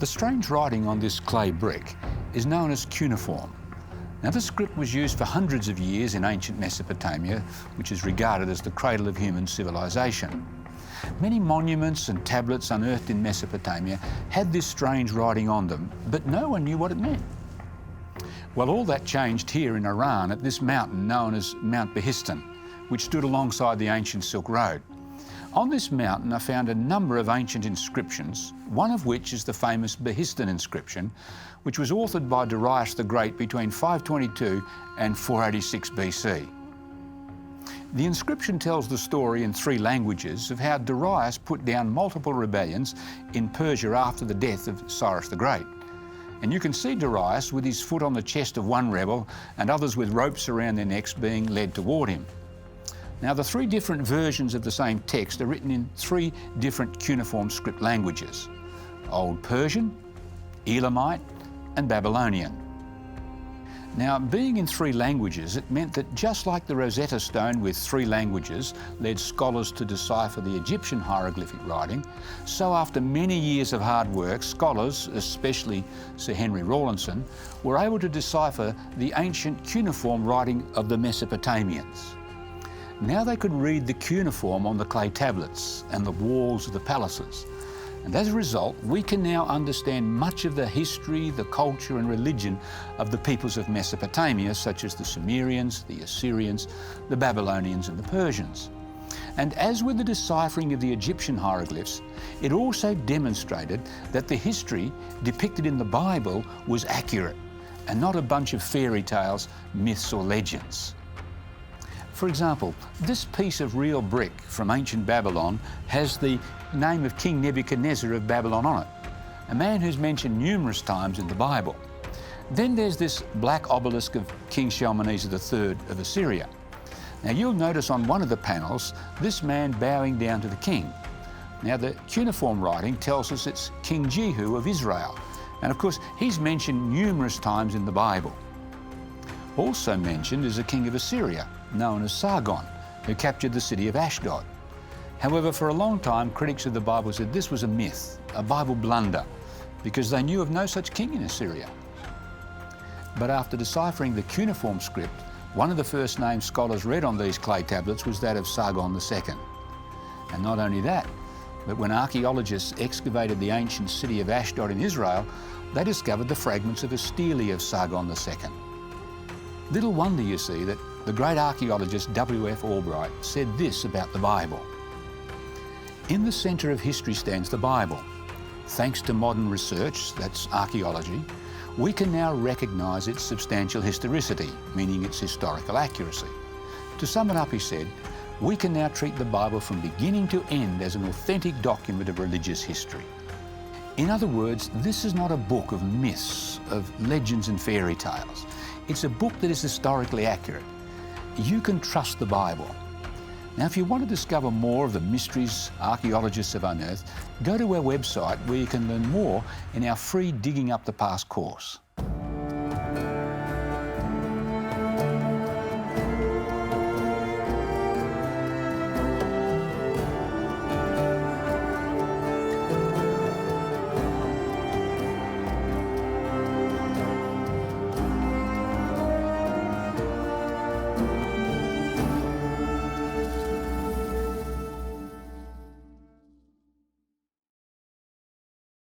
The strange writing on this clay brick is known as cuneiform. Now, this script was used for hundreds of years in ancient Mesopotamia, which is regarded as the cradle of human civilization. Many monuments and tablets unearthed in Mesopotamia had this strange writing on them, but no one knew what it meant. Well, all that changed here in Iran at this mountain known as Mount Behistun, which stood alongside the ancient Silk Road. On this mountain I found a number of ancient inscriptions, one of which is the famous Behistun Inscription, which was authored by Darius the Great between 522 and 486 BC. The inscription tells the story in 3 languages of how Darius put down multiple rebellions in Persia after the death of Cyrus the Great. And you can see Darius with his foot on the chest of one rebel and others with ropes around their necks being led toward him. Now, the 3 different versions of the same text are written in 3 different cuneiform script languages: Old Persian, Elamite, and Babylonian. Now, being in 3 languages, it meant that just like the Rosetta Stone with 3 languages led scholars to decipher the Egyptian hieroglyphic writing, so after many years of hard work, scholars, especially Sir Henry Rawlinson, were able to decipher the ancient cuneiform writing of the Mesopotamians. Now they could read the cuneiform on the clay tablets and the walls of the palaces. And as a result, we can now understand much of the history, the culture and religion of the peoples of Mesopotamia, such as the Sumerians, the Assyrians, the Babylonians and the Persians. And as with the deciphering of the Egyptian hieroglyphs, it also demonstrated that the history depicted in the Bible was accurate and not a bunch of fairy tales, myths or legends. For example, this piece of real brick from ancient Babylon has the name of King Nebuchadnezzar of Babylon on it, a man who's mentioned numerous times in the Bible. Then there's this black obelisk of King Shalmaneser III of Assyria. Now you'll notice on one of the panels this man bowing down to the king. Now the cuneiform writing tells us it's King Jehu of Israel, and of course he's mentioned numerous times in the Bible. Also mentioned is a king of Assyria, known as Sargon, who captured the city of Ashdod. However, for a long time, critics of the Bible said this was a myth, a Bible blunder, because they knew of no such king in Assyria. But after deciphering the cuneiform script, one of the first names scholars read on these clay tablets was that of Sargon II. And not only that, but when archaeologists excavated the ancient city of Ashdod in Israel, they discovered the fragments of a stele of Sargon II. Little wonder, you see, that the great archaeologist W.F. Albright said this about the Bible. In the centre of history stands the Bible. Thanks to modern research, that's archaeology, we can now recognise its substantial historicity, meaning its historical accuracy. To sum it up, he said, we can now treat the Bible from beginning to end as an authentic document of religious history. In other words, this is not a book of myths, of legends and fairy tales. It's a book that is historically accurate. You can trust the Bible. Now, if you want to discover more of the mysteries archaeologists have unearthed, go to our website where you can learn more in our free Digging Up the Past course.